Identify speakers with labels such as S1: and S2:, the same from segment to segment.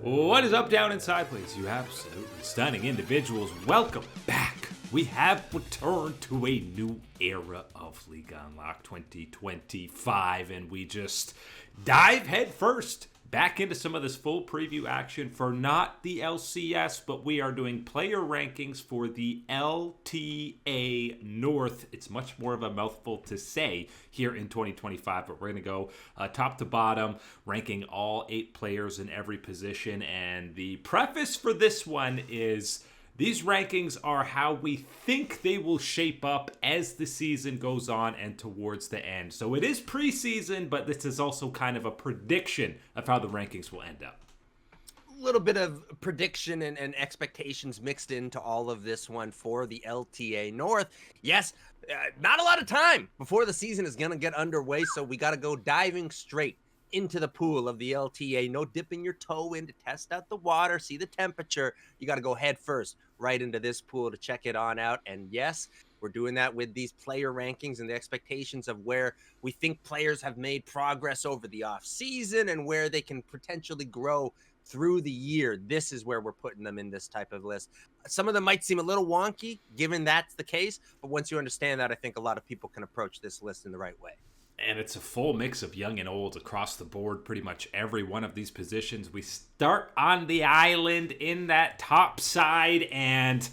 S1: What is up, down and sideways? You absolutely stunning individuals. Welcome back. We have returned to a new era of League Unlock 2025, and we just dive head first back into some of this full preview action for not the LCS, but we are doing player rankings for the LTA North. It's much more of a mouthful to say here in 2025, but we're going to go top to bottom, ranking all 8 players in every position. And the preface for this one is these rankings are how we think they will shape up as the season goes on and towards the end. So it is preseason, but this is also kind of a prediction of how the rankings will end up.
S2: A little bit of prediction and expectations mixed into all of this one for the LTA North. Yes, not a lot of time before the season is going to get underway, so we got to go diving straight into the pool of the LTA. No dipping your toe in to test out the water, see the temperature. You got to go head first right into this pool to check it on out. And yes, we're doing that with these player rankings and the expectations of where we think players have made progress over the off season and where they can potentially grow through the year. This is where we're putting them in this type of list. Some of them might seem a little wonky given that's the case, but once you understand that, I think a lot of people can approach this list in the right way.
S1: And it's a full mix of young and old across the board, pretty much every one of these positions. We start on the island in that top side, and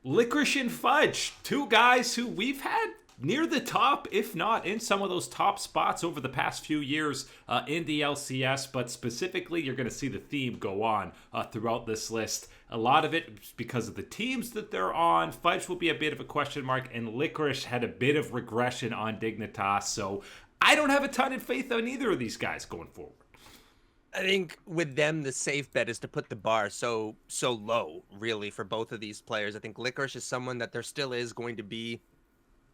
S1: Licorice and Fudge, 2 guys who we've had near the top, if not in some of those top spots over the past few years in the LCS. But specifically, you're going to see the theme go on throughout this list. A lot of it is because of the teams that they're on. Fudge will be a bit of a question mark, and Licorice had a bit of regression on Dignitas. So I don't have a ton of faith on either of these guys going forward.
S2: I think with them, the safe bet is to put the bar so low, really, for both of these players. I think Licorice is someone that there still is going to be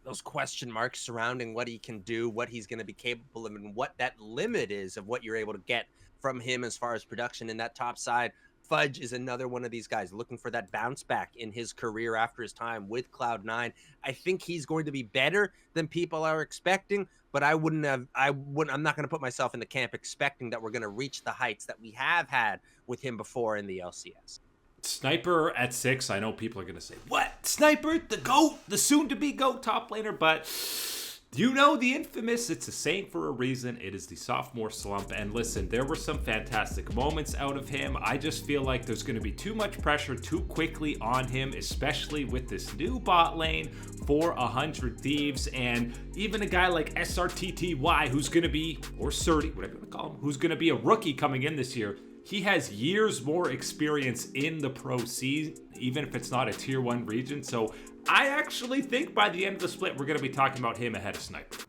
S2: those question marks surrounding what he can do, what he's going to be capable of, and what that limit is of what you're able to get from him as far as production in that top side. Fudge is another one of these guys looking for that bounce back in his career after his time with Cloud9. I think he's going to be better than people are expecting, but I'm not going to put myself in the camp expecting that we're going to reach the heights that we have had with him before in the LCS.
S1: Sniper at 6. I know people are going to say, what? Sniper, the GOAT, the soon-to-be GOAT top laner, but you know the infamous, it's a saying for a reason, it is the sophomore slump. And listen, there were some fantastic moments out of him. I just feel like there's going to be too much pressure too quickly on him, especially with this new bot lane for 100 Thieves. And even a guy like SRTTY, who's going to be, or Surdy, whatever you want to call him, who's going to be a rookie coming in this year. He has years more experience in the pro scene, even if it's not a tier 1 region. So I actually think by the end of the split, we're going to be talking about him ahead of Sniper.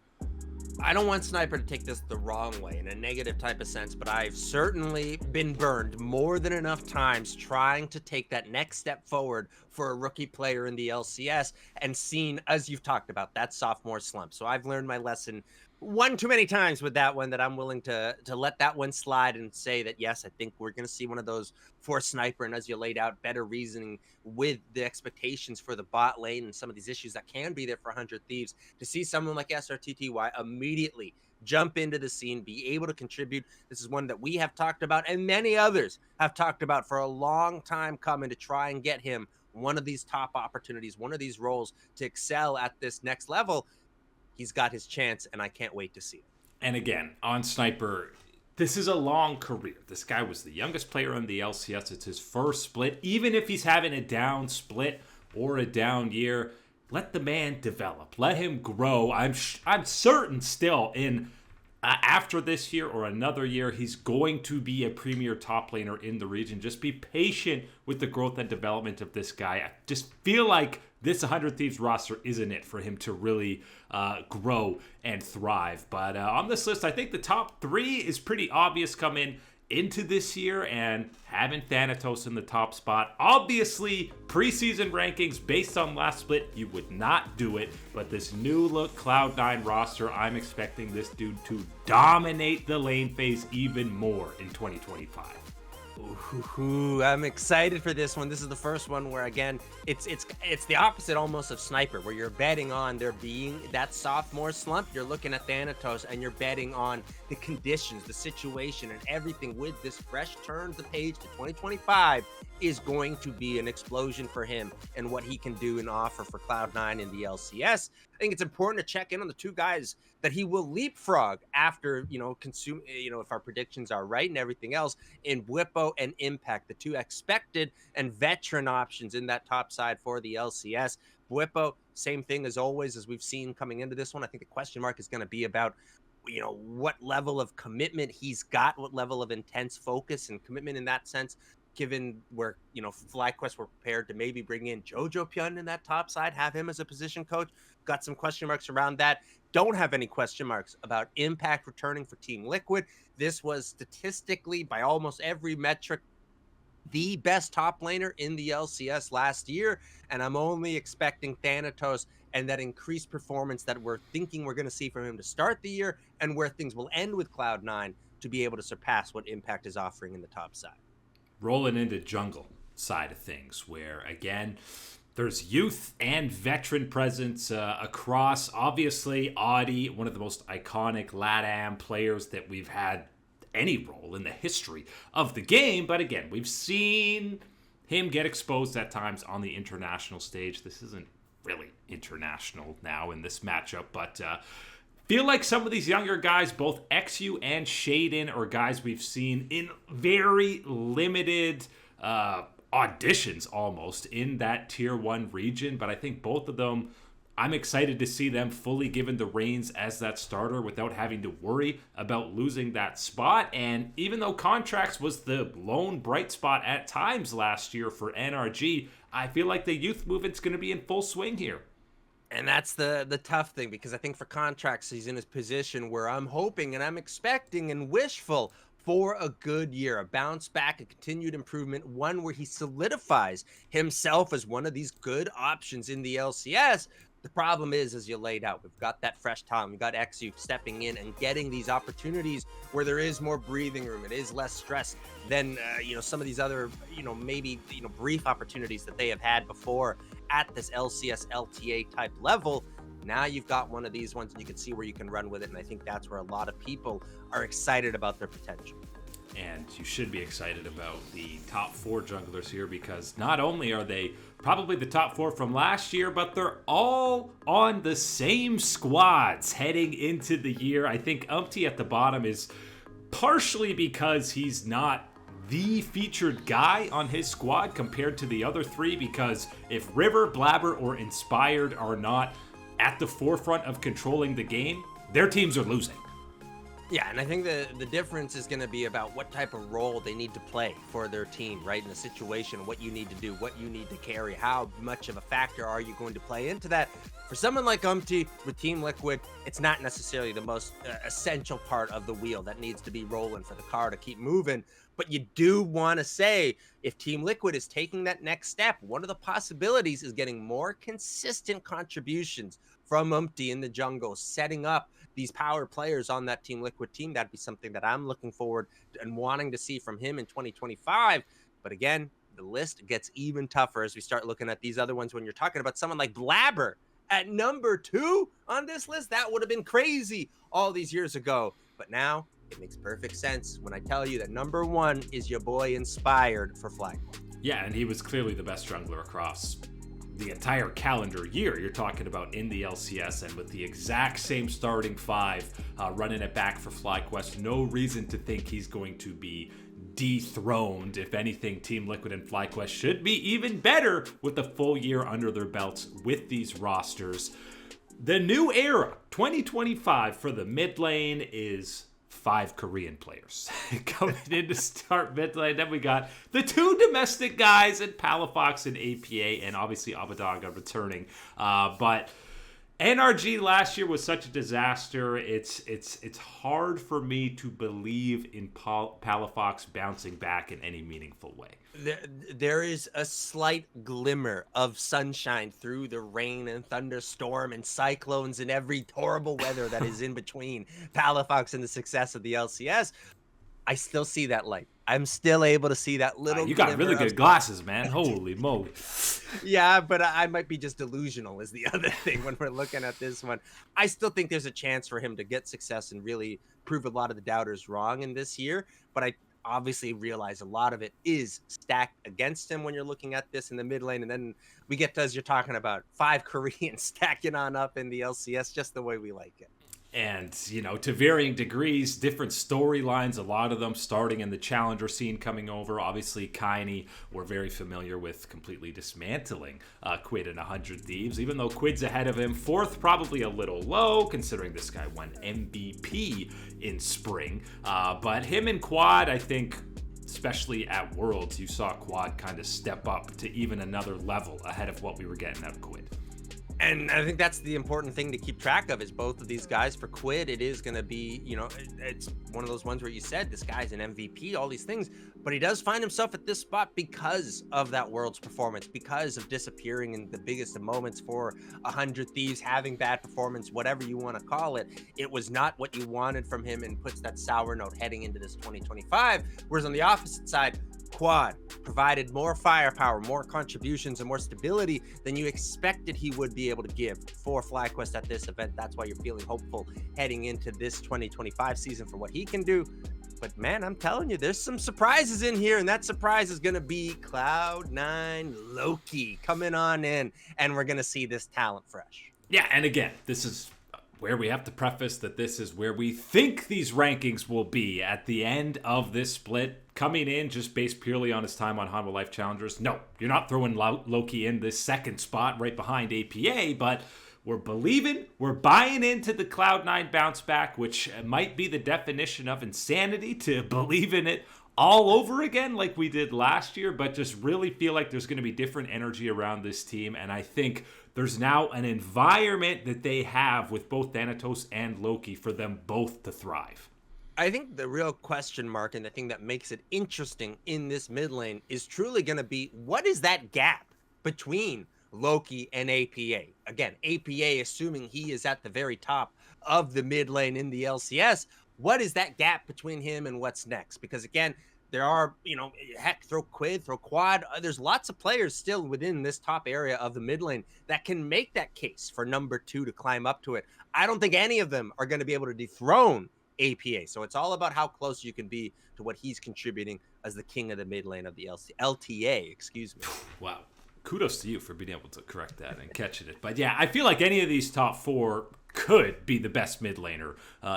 S2: I don't want Sniper to take this the wrong way in a negative type of sense, but I've certainly been burned more than enough times trying to take that next step forward for a rookie player in the LCS and seen, as you've talked about, that sophomore slump. So I've learned my lesson one too many times with that one, that I'm willing to let that one slide and say that, yes, I think we're going to see one of those for Sniper. And as you laid out, better reasoning with the expectations for the bot lane and some of these issues that can be there for 100 Thieves, to see someone like SRTTY immediately jump into the scene, be able to contribute. This is one that we have talked about and many others have talked about for a long time coming, to try and get him one of these top opportunities, one of these roles to excel at this next level. He's got his chance, and I can't wait to see it.
S1: And again, on Sniper, this is a long career. This guy was the youngest player in the LCS. It's his first split. Even if he's having a down split or a down year, let the man develop. Let him grow. I'm certain still in after this year or another year, he's going to be a premier top laner in the region. Just be patient with the growth and development of this guy. I just feel like this 100 Thieves roster isn't it for him to really grow and thrive. But on this list, I think the top 3 is pretty obvious coming into this year, and having Thanatos in the top spot. Obviously, preseason rankings based on last split, you would not do it, but this new look Cloud9 roster, I'm expecting this dude to dominate the lane phase even more in 2025.
S2: Ooh, I'm excited for this one. This is the first one where, again, it's the opposite almost of Sniper, where you're betting on there being that sophomore slump. You're looking at Thanatos and you're betting on the conditions, the situation, and everything with this fresh turn the page to 2025 is going to be an explosion for him and what he can do and offer for Cloud9 in the LCS. I think it's important to check in on the two guys that he will leapfrog after, if our predictions are right and everything else, in Bwipo and Impact, the two expected and veteran options in that top side for the LCS. Bwipo, same thing as always, as we've seen coming into this one. I think the question mark is going to be about, what level of commitment he's got, what level of intense focus and commitment in that sense, given where, FlyQuest were prepared to maybe bring in Jojo Pyun in that top side, have him as a position coach. Got some question marks around that. Don't have any question marks about Impact returning for Team Liquid. This was statistically, by almost every metric, the best top laner in the LCS last year. And I'm only expecting Thanatos and that increased performance that we're thinking we're going to see from him to start the year and where things will end with Cloud9 to be able to surpass what Impact is offering in the top side.
S1: Rolling into jungle side of things, where, again, there's youth and veteran presence across. Obviously, Audi, one of the most iconic LATAM players that we've had any role in the history of the game. But again, we've seen him get exposed at times on the international stage. This isn't really international now in this matchup, but feel like some of these younger guys, both XU and Shaden, are guys we've seen in very limited auditions almost in that tier 1 region. But I think both of them, I'm excited to see them fully given the reins as that starter without having to worry about losing that spot. And even though Contracts was the lone bright spot at times last year for NRG, I feel like the youth movement's going to be in full swing here.
S2: And that's the tough thing, because I think for Contracts, he's in his position where I'm hoping and I'm expecting and wishful for a good year, a bounce back, a continued improvement, one where he solidifies himself as one of these good options in the LCS. The problem is, as you laid out, we've got that fresh talent. We've got XU stepping in and getting these opportunities where there is more breathing room. It is less stress than, some of these other, brief opportunities that they have had before at this LCS LTA type level. Now you've got one of these ones and you can see where you can run with it. And I think that's where a lot of people are excited about their potential.
S1: And you should be excited about the top 4 junglers here, because not only are they probably the top 4 from last year, but they're all on the same squads heading into the year. I think Umpty at the bottom is partially because he's not the featured guy on his squad compared to the other 3, because if River, Blabber, or Inspired are not at the forefront of controlling the game, their teams are losing.
S2: Yeah, and I think the difference is going to be about what type of role they need to play for their team, right? In the situation, what you need to do, what you need to carry, how much of a factor are you going to play into that? For someone like Umpty with Team Liquid, it's not necessarily the most essential part of the wheel that needs to be rolling for the car to keep moving. But you do want to say, if Team Liquid is taking that next step, one of the possibilities is getting more consistent contributions from Umpty in the jungle, setting up these power players on that Team Liquid team. That'd be something that I'm looking forward to and wanting to see from him in 2025. But again, the list gets even tougher as we start looking at these other ones. When you're talking about someone like Blabber at number 2 on this list, that would have been crazy all these years ago. But now it makes perfect sense when I tell you that number 1 is your boy Inspired for FlyQuest.
S1: Yeah, and he was clearly the best jungler across the entire calendar year. You're talking about in the LCS, and with the exact same starting 5 running it back for FlyQuest, no reason to think he's going to be dethroned. If anything, Team Liquid and FlyQuest should be even better with a full year under their belts with these rosters. The new era, 2025 for the mid lane, is 5 Korean players coming in to start mid lane. Then we got the 2 domestic guys in Palafox and APA, and obviously Abadaga returning. But NRG last year was such a disaster. It's hard for me to believe in Palafox bouncing back in any meaningful way.
S2: There is a slight glimmer of sunshine through the rain and thunderstorm and cyclones and every horrible weather that is in between Palafox and the success of the LCS. I still see that light. I'm still able to see that little
S1: You got really
S2: glimmer of
S1: good glasses, man. Holy moly.
S2: yeah, but I might be just delusional is the other thing when we're looking at this one. I still think there's a chance for him to get success and really prove a lot of the doubters wrong in this year, but I obviously realize a lot of it is stacked against him when you're looking at this in the mid lane, and then we get to, as you're talking about, 5 Koreans stacking on up in the LCS just the way we like it.
S1: And, to varying degrees, different storylines, a lot of them starting in the challenger scene coming over. Obviously, Kaini, we're very familiar with completely dismantling Quid in 100 Thieves, even though Quid's ahead of him. Fourth, probably a little low, considering this guy won MVP in spring. But him and Quad, I think, especially at Worlds, you saw Quad kind of step up to even another level ahead of what we were getting out of Quid.
S2: And I think that's the important thing to keep track of is both of these guys. For Quid, it is going to be, it's one of those ones where you said this guy's an MVP, all these things, but he does find himself at this spot because of that World's performance, because of disappearing in the biggest of moments for 100 Thieves, having bad performance, whatever you want to call it. It was not what you wanted from him and puts that sour note heading into this 2025. Whereas on the opposite side, Quad provided more firepower, more contributions, and more stability than you expected he would be able to give for FlyQuest at this event. That's why you're feeling hopeful heading into this 2025 season for what he can do. But man, I'm telling you, there's some surprises in here, and that surprise is going to be Cloud9 Loki coming on in, and we're going to see this talent fresh.
S1: Yeah, and again, this is where we have to preface that this is where we think these rankings will be at the end of this split. Coming in just based purely on his time on Hanwha Life Challengers. No, you're not throwing Loki in this second spot right behind APA, but we're believing, we're buying into the Cloud9 bounce back, which might be the definition of insanity to believe in it all over again like we did last year, but just really feel like there's going to be different energy around this team. And I think there's now an environment that they have with both Thanatos and Loki for them both to thrive.
S2: I think the real question mark and the thing that makes it interesting in this mid lane is truly going to be, what is that gap between Loki and APA? Again, APA, assuming he is at the very top of the mid lane in the LCS, what is that gap between him and what's next? Because again, there are, heck, throw Quid, throw Quad. There's lots of players still within this top area of the mid lane that can make that case for number 2 to climb up to it. I don't think any of them are going to be able to dethrone APA. So it's all about how close you can be to what he's contributing as the king of the mid lane of the LTA, excuse me.
S1: Wow. Kudos to you for being able to correct that and catching it. But yeah, I feel like any of these top 4 could be the best mid laner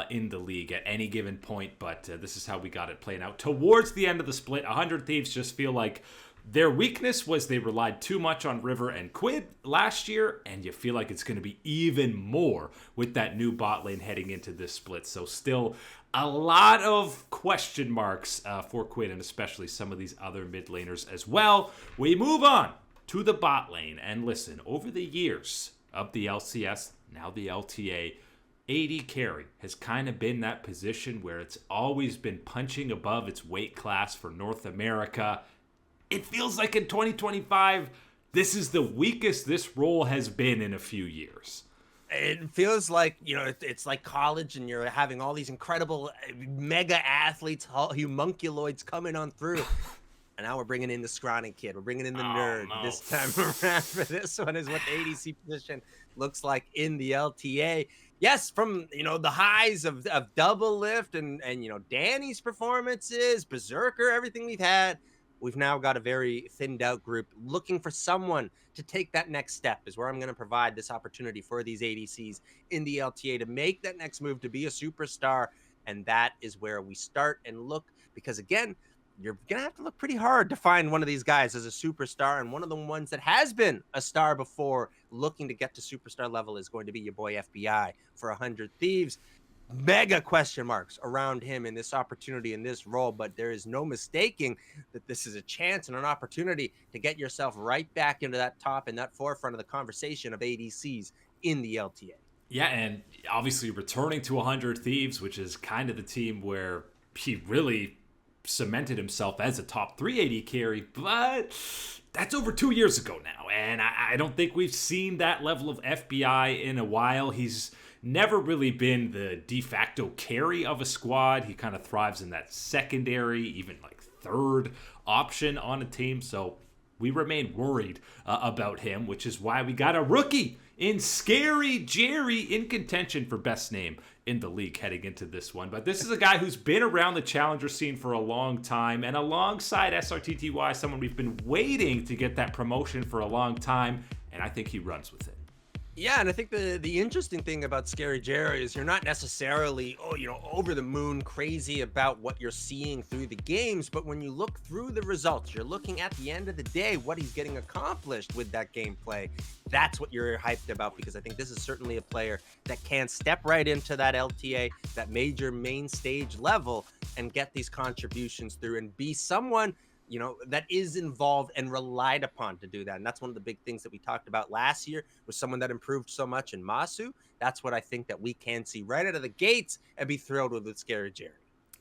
S1: in the league at any given point, but this is how we got it playing out. Towards the end of the split, 100 Thieves just feel like their weakness was they relied too much on River and Quid last year, and you feel like it's going to be even more with that new bot lane heading into this split. So still a lot of question marks for Quid, and especially some of these other mid laners as well. We move on to the bot lane, and listen, over the years of the LCS, now the LTA, AD carry has kind of been that position where it's always been punching above its weight class for North America. It feels like in 2025, this is the weakest this role has been in a few years.
S2: It feels like, it's like college and you're having all these incredible mega athletes, homunculoids coming on through. And now we're bringing in the scrawny kid. We're bringing in the nerd this time around. For this one is what the ADC position looks like in the LTA. Yes, from the highs of Double Lift and Danny's performances, Berserker, everything we've had, we've now got a very thinned out group looking for someone to take that next step. Is where I'm going to provide this opportunity for these ADCs in the LTA to make that next move, to be a superstar, and that is where we start and look, because again, you're going to have to look pretty hard to find one of these guys as a superstar, and one of the ones that has been a star before looking to get to superstar level is going to be your boy FBI for 100 Thieves. Mega question marks around him in this opportunity, in this role, but there is no mistaking that this is a chance and an opportunity to get yourself right back into that top and that forefront of the conversation of ADCs in the LTA.
S1: Yeah, and obviously returning to 100 Thieves, which is kind of the team where he really cemented himself as a top 3 AD carry, but that's over 2 years ago now, and I don't think we've seen that level of FBI in a while. He's never really been the de facto carry of a squad. He kind of thrives in that secondary, even like third option on a team. So we remain worried about him, which is why we got a rookie in Scary Jerry in contention for best name in the league heading into this one. But this is a guy who's been around the challenger scene for a long time, and alongside SRTTY, someone we've been waiting to get that promotion for a long time, and I think he runs with it.
S2: Yeah, and I think the interesting thing about Scary Jerry is you're not necessarily, over the moon crazy about what you're seeing through the games, but when you look through the results, you're looking at the end of the day, what he's getting accomplished with that gameplay. That's what you're hyped about, because I think this is certainly a player that can step right into that LTA, that major main stage level, and get these contributions through and be someone that is involved and relied upon to do that. And that's one of the big things that we talked about last year, was someone that improved so much in Masu. That's what I think that we can see right out of the gates and be thrilled with Scary Jerry.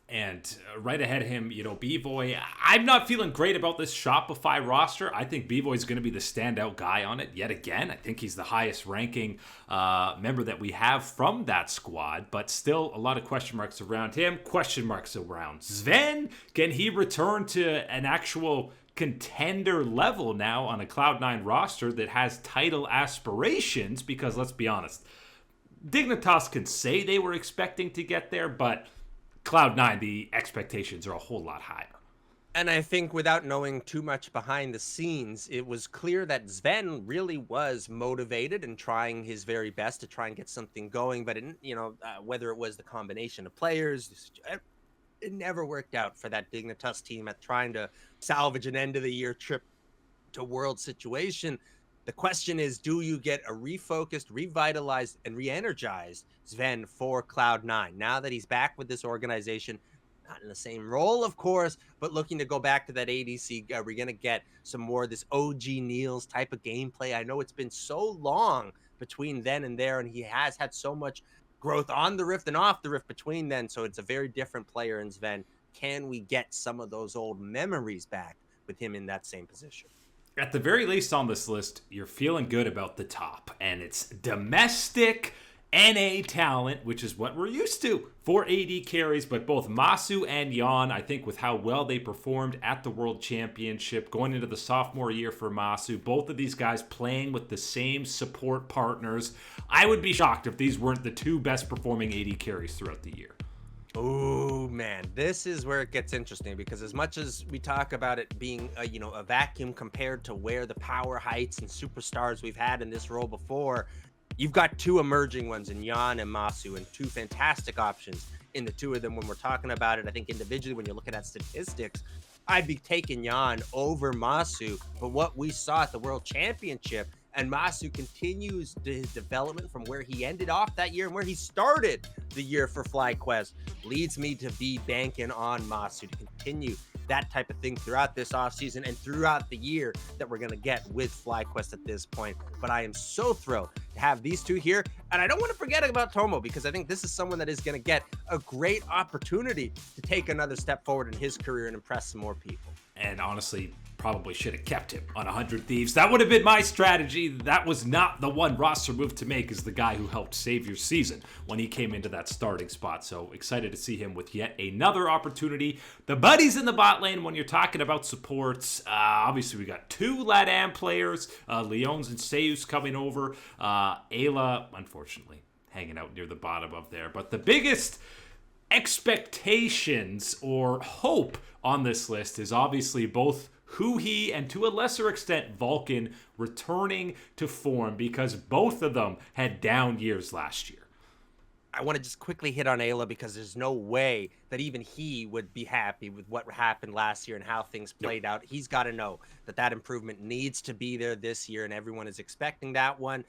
S1: And right ahead of him, B-Boy. I'm not feeling great about this Shopify roster. I think B-Boy is going to be the standout guy on it yet again. I think he's the highest ranking member that we have from that squad, but still a lot of question marks around him. Question marks around Sven. Can he return to an actual contender level now on a Cloud9 roster that has title aspirations? Because let's be honest, Dignitas can say they were expecting to get there, but Cloud9, the expectations are a whole lot higher.
S2: And I think without knowing too much behind the scenes, it was clear that Sven really was motivated and trying his very best to try and get something going. But, whether it was the combination of players, it never worked out for that Dignitas team at trying to salvage an end-of-the-year trip to World situation. The question is, do you get a refocused, revitalized, and re-energized Sven for Cloud9 now that he's back with this organization? Not in the same role, of course, but looking to go back to that ADC. Are we going to get some more of this OG Niels type of gameplay? I know it's been so long between then and there, and he has had so much growth on the Rift and off the Rift between then, so it's a very different player in Sven. Can we get some of those old memories back with him in that same position?
S1: At the very least on this list, you're feeling good about the top, and it's domestic NA talent, which is what we're used to for AD carries. But both Masu and Jan, I think with how well they performed at the World Championship, going into the sophomore year for Masu, both of these guys playing with the same support partners. I would be shocked if these weren't the two best performing AD carries throughout the year.
S2: Oh man, this is where it gets interesting, because as much as we talk about it being a vacuum compared to where the power heights and superstars we've had in this role before, you've got two emerging ones in Jan and Masu, and two fantastic options in the two of them. When we're talking about it, I think individually, when you're looking at statistics, I'd be taking Jan over Masu. But what we saw at the World Championship, and Masu continues his development from where he ended off that year and where he started the year for FlyQuest, leads me to be banking on Masu to continue that type of thing throughout this offseason and throughout the year that we're going to get with FlyQuest at this point. But I am so thrilled to have these two here. And I don't want to forget about Tomo, because I think this is someone that is going to get a great opportunity to take another step forward in his career and impress some more people.
S1: And honestly, probably should have kept him on 100 Thieves. That would have been my strategy. That was not the one roster move to make, as the guy who helped save your season when he came into that starting spot. So excited to see him with yet another opportunity. The buddies in the bot lane, when you're talking about supports, obviously we got two LATAM players, Leons and Seus coming over. Ayla, unfortunately, hanging out near the bottom of there. But the biggest expectations or hope on this list is obviously both Huhi and to a lesser extent Vulcan returning to form, because both of them had down years last year.
S2: I want to just quickly hit on Ayla, because there's no way that even he would be happy with what happened last year and how things played out. He's got to know that that improvement needs to be there this year, and everyone is expecting that one.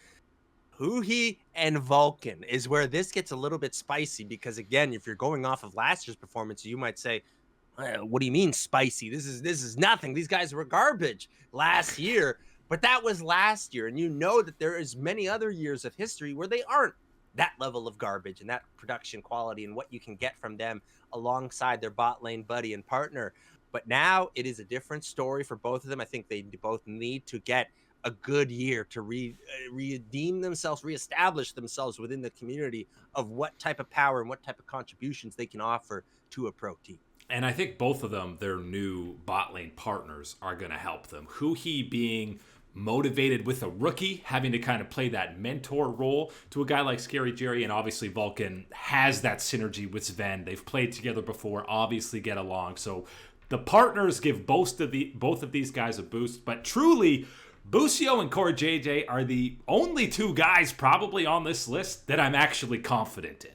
S2: Huhi and Vulcan is where this gets a little bit spicy, because again, if you're going off of last year's performance, you might say, what do you mean spicy? This is nothing. These guys were garbage last year. But that was last year, and you know that there is many other years of history where they aren't that level of garbage and that production quality and what you can get from them alongside their bot lane buddy and partner. But now it is a different story for both of them. I think they both need to get a good year to redeem themselves, reestablish themselves within the community of what type of power and what type of contributions they can offer to a pro team.
S1: And I think both of them, their new bot lane partners, are going to help them. Huhi being motivated with a rookie, having to kind of play that mentor role to a guy like Scary Jerry, and obviously Vulcan has that synergy with Sven. They've played together before, obviously get along. So the partners give both of these guys a boost. But truly, Busio and Core JJ are the only two guys probably on this list that I'm actually confident in.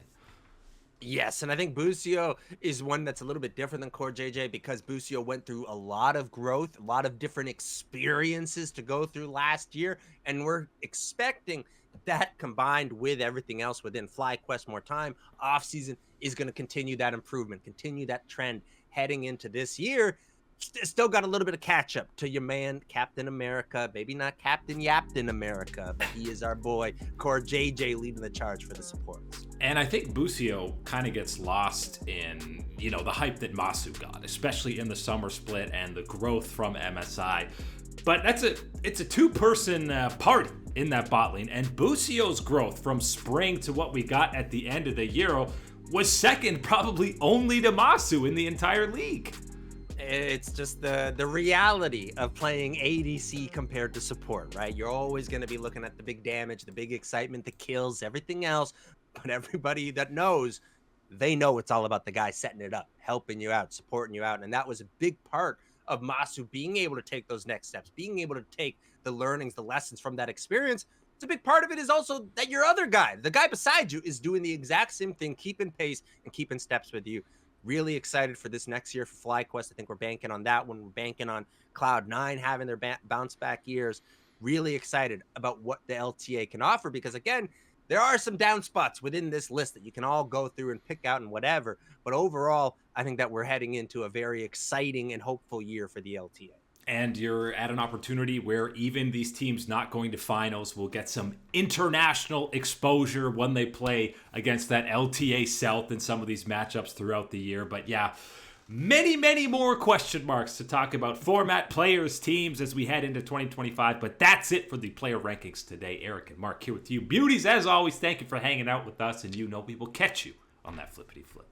S2: Yes, and I think Busio is one that's a little bit different than Core JJ because Busio went through a lot of growth, a lot of different experiences to go through last year, and we're expecting that combined with everything else within FlyQuest more time, offseason is going to continue that improvement, continue that trend heading into this year. Still got a little bit of catch up to your man, Captain America. Maybe not Captain Yapton America, but he is our boy, Core JJ, leading the charge for the supports.
S1: And I think Busio kind of gets lost in, the hype that Masu got, especially in the summer split and the growth from MSI. But it's a two-person party in that bot lane. And Busio's growth from spring to what we got at the end of the Euro was second probably only to Masu in the entire league.
S2: It's just the reality of playing ADC compared to support, right? You're always going to be looking at the big damage, the big excitement, the kills, everything else. But everybody that knows, they know it's all about the guy setting it up, helping you out, supporting you out. And that was a big part of Masu being able to take those next steps, being able to take the learnings, the lessons from that experience. It's a big part of it is also that your other guy, the guy beside you, is doing the exact same thing, keeping pace and keeping steps with you. Really excited for this next year for FlyQuest. I think we're banking on that one. We're banking on Cloud9 having their bounce back years. Really excited about what the LTA can offer because, again, there are some down spots within this list that you can all go through and pick out and whatever. But overall, I think that we're heading into a very exciting and hopeful year for the LTA.
S1: And you're at an opportunity where even these teams not going to finals will get some international exposure when they play against that LTA South in some of these matchups throughout the year. But yeah, many, many more question marks to talk about format, players, teams as we head into 2025. But that's it for the player rankings today. Eric and Mark here with you. Beauties, as always, thank you for hanging out with us. And we will catch you on that flippity flip.